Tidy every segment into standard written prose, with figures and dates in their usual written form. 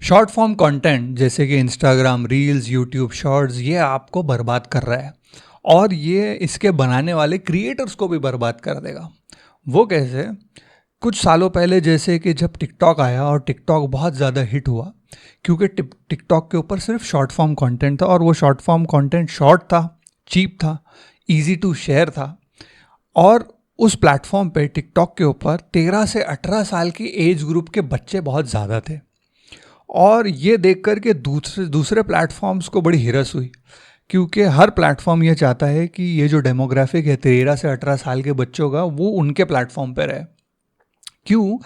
Short form content जैसे कि Instagram reels, YouTube shorts, ये आपको बर्बाद कर रहा है और ये इसके बनाने वाले क्रिएटर्स को भी बर्बाद कर देगा। वो कैसे? कुछ सालों पहले जैसे कि जब टिकटॉक आया और टिकटॉक बहुत ज़्यादा हिट हुआ, क्योंकि टिकटॉक के ऊपर सिर्फ शॉर्ट फॉर्म कंटेंट था और वो शॉर्ट फॉर्म कंटेंट शॉर्ट था, चीप था, इजी टू शेयर था। और उस प्लेटफॉर्म पे टिकटॉक के ऊपर 13 से 18 साल की एज ग्रुप के बच्चे बहुत ज़्यादा थे और ये देख कर के दूसरे दूसरे प्लेटफॉर्म्स को बड़ी हिरस हुई, क्योंकि हर प्लेटफॉर्म ये चाहता है कि ये जो डेमोग्राफिक है 13 से 18 साल के बच्चों का, वो उनके प्लेटफॉर्म पे रहे। क्यों?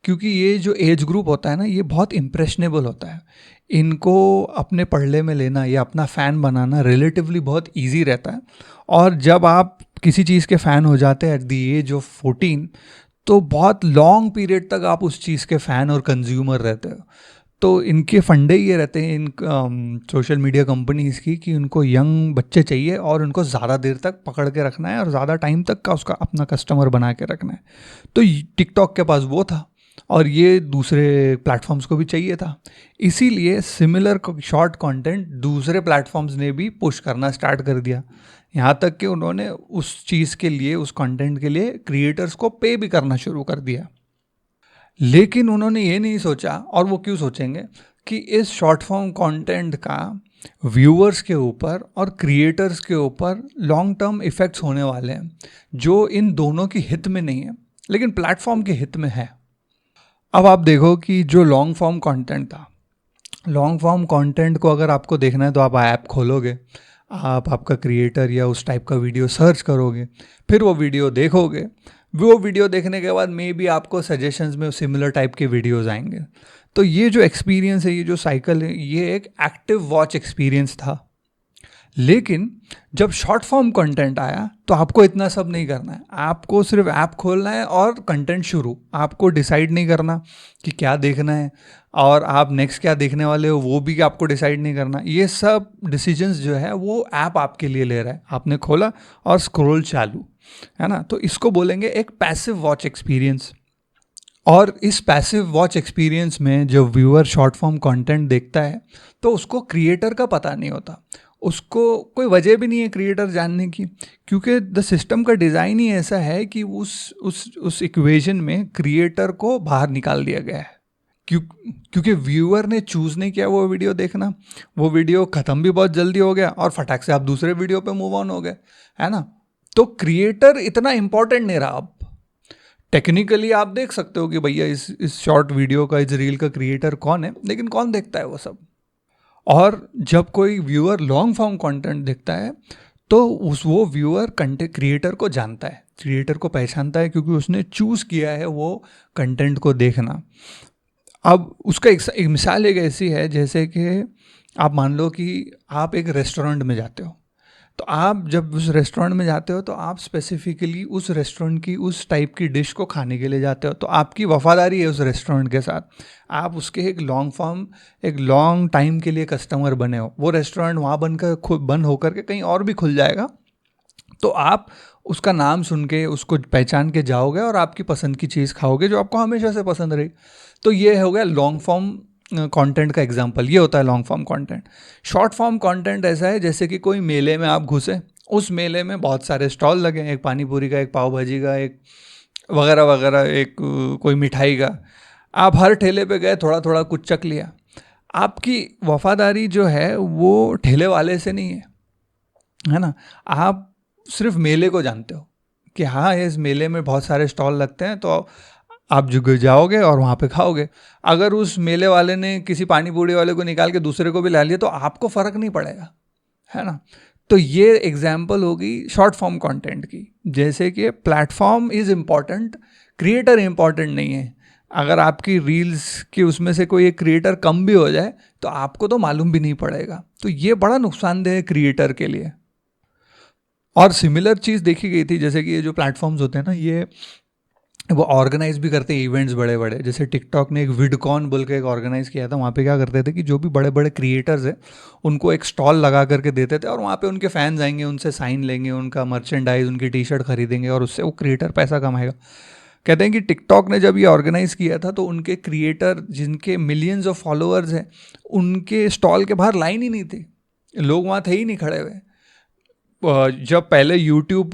क्योंकि ये जो एज ग्रुप होता है ना, ये बहुत इम्प्रेशनेबल होता है। इनको अपने पढ़ने में लेना या अपना फ़ैन बनाना रिलेटिवली बहुत इजी रहता है। और जब आप किसी चीज़ के फ़ैन हो जाते हैं एट दी एज ऑफ 14, तो बहुत लॉन्ग पीरियड तक आप उस चीज़ के फ़ैन और कंज्यूमर रहते हो। तो इनके फंडे ये रहते हैं इन सोशल मीडिया कंपनीज़ की कि उनको यंग बच्चे चाहिए और उनको ज़्यादा देर तक पकड़ के रखना है और ज़्यादा टाइम तक का उसका अपना कस्टमर बना के रखना है। तो टिकटॉक के पास वो था और ये दूसरे प्लेटफॉर्म्स को भी चाहिए था। इसीलिए सिमिलर शॉर्ट कंटेंट दूसरे प्लेटफॉर्म्स ने भी पुश करना स्टार्ट कर दिया, यहाँ तक कि उन्होंने उस चीज़ के लिए, उस कंटेंट के लिए क्रिएटर्स को पे भी करना शुरू कर दिया। लेकिन उन्होंने ये नहीं सोचा, और वो क्यों सोचेंगे, कि इस शॉर्ट फॉर्म कंटेंट का व्यूअर्स के ऊपर और क्रिएटर्स के ऊपर लॉन्ग टर्म इफ़ेक्ट्स होने वाले हैं जो इन दोनों की हित में नहीं है लेकिन प्लेटफॉर्म के हित में है। अब आप देखो कि जो लॉन्ग फॉर्म कंटेंट था, लॉन्ग फॉर्म कंटेंट को अगर आपको देखना है तो आप ऐप खोलोगे, आप आपका क्रिएटर या उस टाइप का वीडियो सर्च करोगे, फिर वो वीडियो देखोगे। वो वीडियो देखने के बाद मे बी आपको सजेशंस में सिमिलर टाइप के वीडियोस आएंगे। तो ये जो एक्सपीरियंस है, ये जो साइकिल है, ये एक एक्टिव वॉच एक्सपीरियंस था। लेकिन जब शॉर्ट फॉर्म कंटेंट आया तो आपको इतना सब नहीं करना है, आपको सिर्फ ऐप खोलना है और कंटेंट शुरू। आपको डिसाइड नहीं करना कि क्या देखना है और आप नेक्स्ट क्या देखने वाले हो, वो भी आपको डिसाइड नहीं करना। ये सब डिसीजंस जो है वो ऐप आपके लिए ले रहा है। आपने खोला और स्क्रॉल चालू, है ना। तो इसको बोलेंगे एक पैसिव वॉच एक्सपीरियंस। और इस पैसिव वॉच एक्सपीरियंस में जब व्यूअर शॉर्ट फॉर्म कंटेंट देखता है तो उसको क्रिएटर का पता नहीं होता, उसको कोई वजह भी नहीं है क्रिएटर जानने की, क्योंकि द सिस्टम का डिज़ाइन ही ऐसा है कि उस इक्वेशन में क्रिएटर को बाहर निकाल दिया गया है। क्योंकि व्यूअर ने चूज़ नहीं किया वो वीडियो देखना, वो वीडियो ख़त्म भी बहुत जल्दी हो गया और फटाक से आप दूसरे वीडियो पे मूव ऑन हो गए, है ना। तो क्रिएटर इतना इम्पोर्टेंट नहीं रहा। अब टेक्निकली आप देख सकते हो कि भैया इस शॉर्ट वीडियो का, इस रील का क्रिएटर कौन है, लेकिन कौन देखता है वो सब। और जब कोई व्यूअर लॉन्ग फॉर्म कंटेंट देखता है तो वो व्यूअर कंटेंट क्रिएटर को जानता है, क्रिएटर को पहचानता है, क्योंकि उसने चूज़ किया है वो कंटेंट को देखना। अब उसका एक मिसाल एक ऐसी है, जैसे कि आप मान लो कि आप एक रेस्टोरेंट में जाते हो, तो आप जब उस रेस्टोरेंट में जाते हो तो आप स्पेसिफिकली उस रेस्टोरेंट की उस टाइप की डिश को खाने के लिए जाते हो। तो आपकी वफादारी है उस रेस्टोरेंट के साथ, आप उसके एक लॉन्ग टाइम के लिए कस्टमर बने हो। वो रेस्टोरेंट वहाँ बंद होकर के कहीं और भी खुल जाएगा, तो आप उसका नाम सुन के, उसको पहचान के जाओगे और आपकी पसंद की चीज़ खाओगे जो आपको हमेशा से पसंद रही। तो ये हो गया लॉन्ग फॉर्म कंटेंट का एग्जांपल, ये होता है long form content. Short form content ऐसा है जैसे कि कोई मेले में आप घुसे, उस मेले में बहुत सारे स्टॉल लगे हैं, एक पानी पूरी का, एक पाव भाजी का, एक वगैरह वगैरह, एक कोई मिठाई का। आप हर ठेले पे गए, थोड़ा थोड़ा कुछ चख लिया। आपकी वफादारी जो है वो ठेले वाले से नहीं है ना। आप सिर्फ मेले को जानते हो कि हाँ, इस मेले में बहुत सारे स्टॉल लगते हैं, तो आप जो जाओगे और वहाँ पे खाओगे। अगर उस मेले वाले ने किसी पानी पूरी वाले को निकाल के दूसरे को भी ला लिया तो आपको फ़र्क नहीं पड़ेगा, है ना। तो ये एग्जाम्पल होगी शॉर्ट फॉर्म कंटेंट की। जैसे कि platform is important, creator important नहीं है। अगर आपकी रील्स की उसमें से कोई एक क्रिएटर कम भी हो जाए तो आपको तो मालूम भी नहीं पड़ेगा। तो ये बड़ा नुकसानदेह है क्रिएटर के लिए। और सिमिलर चीज़ देखी गई थी, जैसे कि ये जो प्लेटफॉर्म्स होते हैं ना, ये वो ऑर्गेनाइज भी करते हैं इवेंट्स बड़े बड़े। जैसे टिकटॉक ने एक विडकॉन बोल के एक ऑर्गेनाइज किया था। वहाँ पे क्या करते थे कि जो भी बड़े बड़े क्रिएटर्स हैं उनको एक स्टॉल लगा करके देते थे और वहाँ पे उनके फैंस आएंगे, उनसे साइन लेंगे, उनका मर्चेंडाइज, उनकी टी शर्ट खरीदेंगे और उससे वो क्रिएटर पैसा कमाएगा। कहते हैं कि टिकटॉक ने जब ये ऑर्गेनाइज किया था तो उनके क्रिएटर जिनके मिलियंस ऑफ फॉलोअर्स हैं, उनके स्टॉल के बाहर लाइन ही नहीं थी, लोग वहाँ थे ही नहीं खड़े हुए। जब पहले यूट्यूब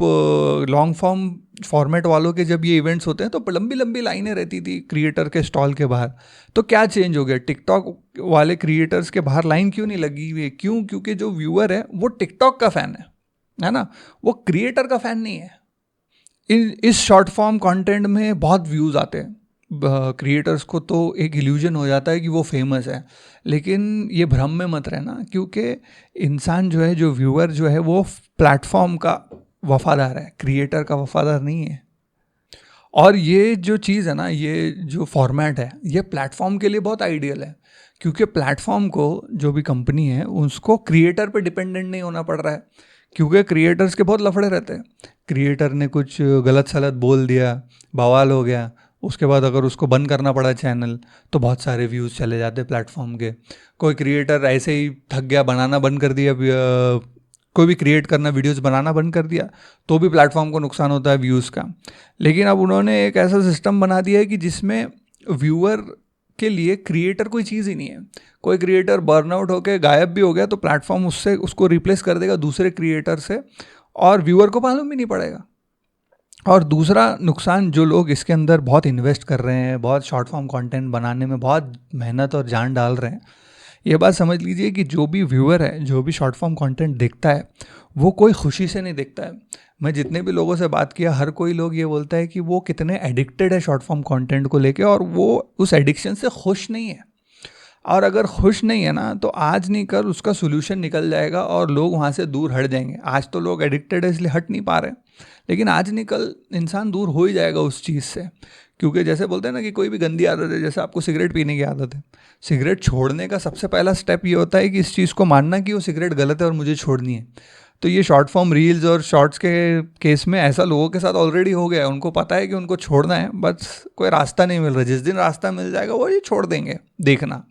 लॉन्ग फॉर्म फॉर्मेट वालों के जब ये इवेंट्स होते हैं तो लंबी लंबी लाइनें रहती थी क्रिएटर के स्टॉल के बाहर। तो क्या चेंज हो गया, टिकटॉक वाले क्रिएटर्स के बाहर लाइन क्यों नहीं लगी हुई? क्यों? क्योंकि जो व्यूअर है वो टिकटॉक का फ़ैन है ना, वो क्रिएटर का फ़ैन नहीं है। इस शॉर्ट फॉर्म कंटेंट में बहुत व्यूज़ आते हैं, क्रिएटर्स को तो एक इल्यूजन हो जाता है कि वो फेमस है, लेकिन ये भ्रम में मत रहना, क्योंकि इंसान जो है, जो व्यूअर जो है, वो प्लेटफॉर्म का वफादार है, क्रिएटर का वफादार नहीं है। और ये जो चीज़ है ना, ये जो फॉर्मेट है, ये प्लेटफॉर्म के लिए बहुत आइडियल है, क्योंकि प्लेटफॉर्म को जो भी कंपनी है उसको क्रिएटर पे डिपेंडेंट नहीं होना पड़ रहा है, क्योंकि क्रिएटर्स के बहुत लफड़े रहते हैं। क्रिएटर ने कुछ गलत सलत बोल दिया, बवाल हो गया, उसके बाद अगर उसको बंद करना पड़ा चैनल तो बहुत सारे व्यूज़ चले जाते प्लेटफॉर्म के। कोई क्रिएटर ऐसे ही थक गया, बनाना बंद कर दिया, कोई भी क्रिएट करना, वीडियोस बनाना बंद कर दिया, तो भी प्लेटफॉर्म को नुकसान होता है व्यूज़ का। लेकिन अब उन्होंने एक ऐसा सिस्टम बना दिया है कि जिसमें व्यूअर के लिए क्रिएटर कोई चीज़ ही नहीं है। कोई क्रिएटर बर्नआउट होकर गायब भी हो गया तो प्लेटफॉर्म उसको रिप्लेस कर देगा दूसरे क्रिएटर से, और व्यूअर को मालूम भी नहीं पड़ेगा। और दूसरा नुकसान, जो लोग इसके अंदर बहुत इन्वेस्ट कर रहे हैं, बहुत शॉर्ट फॉर्म कंटेंट बनाने में बहुत मेहनत और जान डाल रहे हैं, ये बात समझ लीजिए कि जो भी व्यूअर है, जो भी शॉर्ट फॉर्म कंटेंट देखता है, वो कोई खुशी से नहीं देखता है। मैं जितने भी लोगों से बात किया, हर कोई लोग ये बोलता है कि वो कितने एडिक्टेड है शॉर्ट फॉर्म कंटेंट को लेके, और वो उस एडिक्शन से खुश नहीं है। और अगर खुश नहीं है ना, तो आज नहीं कल उसका सोल्यूशन निकल जाएगा और लोग वहाँ से दूर हट जाएंगे। आज तो लोग एडिक्टेड है इसलिए हट नहीं पा रहे, लेकिन आज नहीं कल इंसान दूर हो ही जाएगा उस चीज़ से। क्योंकि जैसे बोलते हैं ना कि कोई भी गंदी आदत है, जैसे आपको सिगरेट पीने की आदत है, सिगरेट छोड़ने का सबसे पहला स्टेप ये होता है कि इस चीज़ को मानना कि वो सिगरेट गलत है और मुझे छोड़नी है। तो ये शॉर्ट फॉर्म रील्स और शॉर्ट्स के केस में ऐसा लोगों के साथ ऑलरेडी हो गया है। उनको पता है कि उनको छोड़ना है, बस कोई रास्ता नहीं मिल रहा। जिस दिन रास्ता मिल जाएगा वो ये छोड़ देंगे, देखना।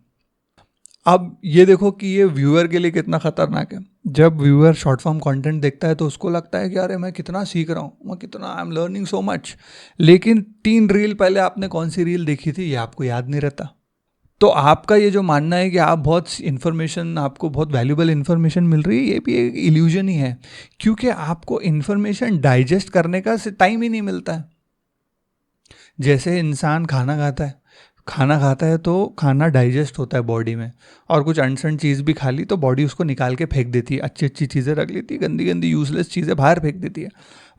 अब ये देखो कि ये व्यूअर के लिए कितना खतरनाक है। जब व्यूअर शॉर्ट फॉर्म कंटेंट देखता है तो उसको लगता है कि अरे मैं कितना सीख रहा हूँ, मैं कितना, I am learning so much. लेकिन 3 रील पहले आपने कौन सी रील देखी थी ये आपको याद नहीं रहता। तो आपका ये जो मानना है कि आप बहुत इन्फॉर्मेशन, आपको बहुत वैल्यूबल इन्फॉर्मेशन मिल रही है, ये भी एक इल्यूजन ही है, क्योंकि आपको इन्फॉर्मेशन डाइजेस्ट करने का टाइम ही नहीं मिलता है। जैसे इंसान खाना खाता है तो खाना डाइजेस्ट होता है बॉडी में, और कुछ अनसन चीज़ भी खा ली तो बॉडी उसको निकाल के फेंक देती है, अच्छी अच्छी चीज़ें रख लेती है, गंदी गंदी यूजलेस चीज़ें बाहर फेंक देती है।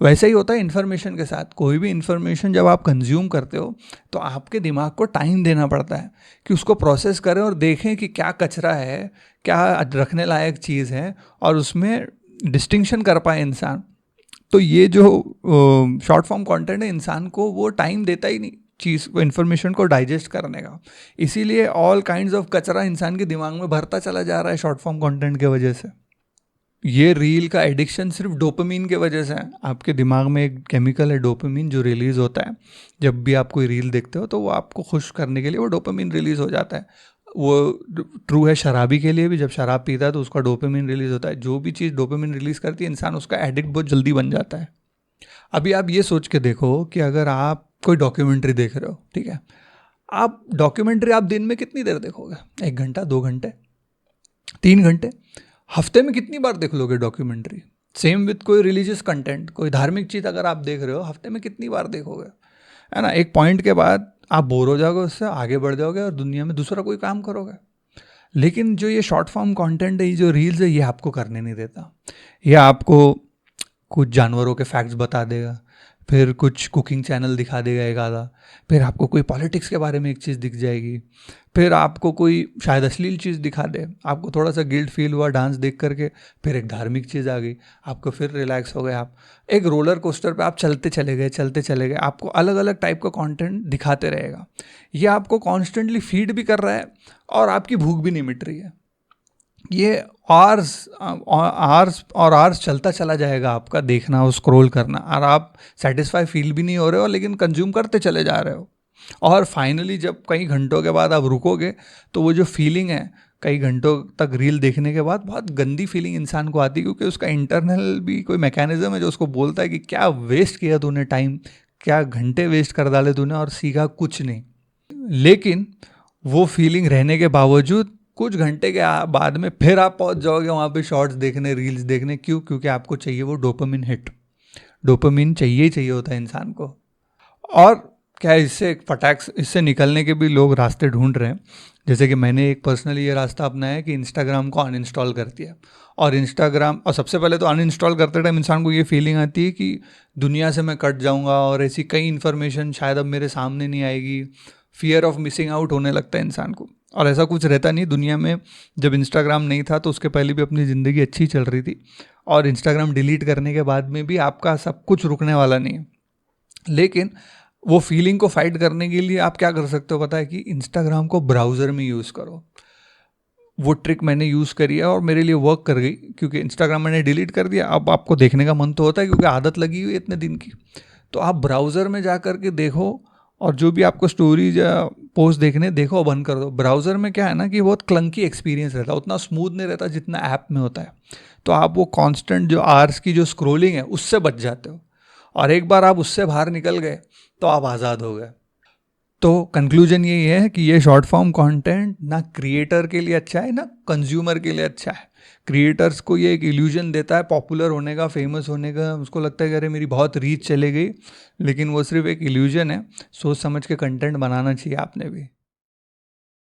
वैसे ही होता है इन्फॉर्मेशन के साथ। कोई भी इन्फॉर्मेशन जब आप कंज्यूम करते हो तो आपके दिमाग को टाइम देना पड़ता है कि उसको प्रोसेस करें और देखें कि क्या कचरा है, क्या रखने लायक चीज़ है, और उसमें डिस्टिंक्शन कर पाए इंसान। तो ये जो शॉर्ट फॉर्म कंटेंट है, इंसान को वो टाइम देता ही नहीं चीज़ को, इन्फॉर्मेशन को डाइजेस्ट करने का। इसीलिए ऑल काइंड्स ऑफ कचरा इंसान के दिमाग में भरता चला जा रहा है शॉर्ट फॉर्म कंटेंट के वजह से। ये रील का एडिक्शन सिर्फ डोपामीन के वजह से है। आपके दिमाग में एक केमिकल है डोपामीन, जो रिलीज़ होता है जब भी आप कोई रील देखते हो, तो वो आपको खुश करने के लिए वो डोपामीन रिलीज़ हो जाता है। वो ट्रू है शराबी के लिए भी, जब शराब पीता है तो उसका डोपामीन रिलीज़ होता है। जो भी चीज़ डोपामीन रिलीज़ करती है, इंसान उसका एडिक्ट बहुत जल्दी बन जाता है। अभी आप ये सोच के देखो कि अगर आप कोई डॉक्यूमेंट्री देख रहे हो, ठीक है, आप डॉक्यूमेंट्री आप दिन में कितनी देर देखोगे? 1 घंटा, 2 घंटे, 3 घंटे? हफ्ते में कितनी बार देख लोगे डॉक्यूमेंट्री? सेम विथ कोई रिलीजियस कंटेंट, कोई धार्मिक चीज़ अगर आप देख रहे हो, हफ्ते में कितनी बार देखोगे? है ना? एक पॉइंट के बाद आप बोर हो जाओगे, उससे आगे बढ़ जाओगे और दुनिया में दूसरा कोई काम करोगे। लेकिन जो ये शॉर्ट फॉर्म कंटेंट है, ये जो रील्स है, ये आपको करने नहीं देता। ये आपको कुछ जानवरों के फैक्ट्स बता देगा, फिर कुछ कुकिंग चैनल दिखा देगा एक आधा, फिर आपको कोई पॉलिटिक्स के बारे में एक चीज़ दिख जाएगी, फिर आपको कोई शायद अश्लील चीज़ दिखा दे, आपको थोड़ा सा गिल्ट फील हुआ डांस देख करके, फिर एक धार्मिक चीज़ आ गई, आपको फिर रिलैक्स हो गए। आप एक रोलर कोस्टर पे आप चलते चले गए, आपको अलग अलग टाइप का कंटेंट दिखाते रहेगा। ये आपको कॉन्स्टेंटली फीड भी कर रहा है और आपकी भूख भी नहीं मिट रही है। ये आर्स और आर्स चलता चला जाएगा आपका देखना और स्क्रॉल करना, और आप सेटिस्फाई फील भी नहीं हो रहे हो, लेकिन कंज्यूम करते चले जा रहे हो। और फाइनली जब कई घंटों के बाद आप रुकोगे तो वो जो फीलिंग है कई घंटों तक रील देखने के बाद, बहुत गंदी फीलिंग इंसान को आती है, क्योंकि उसका इंटरनल भी कोई मैकेनिज्म है जो उसको बोलता है कि क्या वेस्ट किया तूने टाइम, क्या घंटे वेस्ट कर डाले तूने और सीखा कुछ नहीं। लेकिन वो फीलिंग रहने के बावजूद कुछ घंटे के बाद में फिर आप पहुंच जाओगे वहाँ पे शॉर्ट्स देखने, रील्स देखने। क्यों? क्योंकि आपको चाहिए वो डोपामिन हिट। डोपामिन चाहिए ही चाहिए होता है इंसान को। और क्या है, इससे फटाक इससे निकलने के भी लोग रास्ते ढूंढ रहे हैं। जैसे कि मैंने एक पर्सनली ये रास्ता अपनाया है कि इंस्टाग्राम को अनइंस्टॉल कर दिया। और सबसे पहले तो अनइंस्टॉल करते टाइम इंसान को ये फीलिंग आती है कि दुनिया से मैं कट जाऊंगा और ऐसी कई इन्फॉर्मेशन शायद अब मेरे सामने नहीं आएगी। फियर ऑफ मिसिंग आउट होने लगता है इंसान को। और ऐसा कुछ रहता नहीं दुनिया में। जब इंस्टाग्राम नहीं था तो उसके पहले भी अपनी ज़िंदगी अच्छी चल रही थी, और इंस्टाग्राम डिलीट करने के बाद में भी आपका सब कुछ रुकने वाला नहीं है। लेकिन वो फीलिंग को फाइट करने के लिए आप क्या कर सकते हो पता है? कि इंस्टाग्राम को ब्राउज़र में यूज़ करो। वो ट्रिक मैंने यूज़ करी है और मेरे लिए वर्क कर गई, क्योंकि इंस्टाग्राम मैंने डिलीट कर दिया। अब आपको देखने का मन तो होता है क्योंकि आदत लगी हुई है इतने दिन की। तो आप ब्राउज़र में जा कर के देखो, और जो भी आपको स्टोरीज या पोस्ट देखने देखो, बंद कर दो। ब्राउज़र में क्या है ना कि बहुत क्लंकी एक्सपीरियंस रहता है, उतना स्मूथ नहीं रहता जितना ऐप में होता है। तो आप वो कांस्टेंट जो आवर्स की जो स्क्रोलिंग है उससे बच जाते हो। और एक बार आप उससे बाहर निकल गए तो आप आज़ाद हो गए। तो कंक्लूजन यही है कि ये शॉर्ट फॉर्म कंटेंट ना क्रिएटर के लिए अच्छा है ना कंज्यूमर के लिए अच्छा है। क्रिएटर्स को ये एक इल्यूजन देता है पॉपुलर होने का, फेमस होने का। उसको लगता है कि अरे मेरी बहुत रीच चले गई, लेकिन वो सिर्फ एक इल्यूजन है। सोच समझ के कंटेंट बनाना चाहिए आपने भी।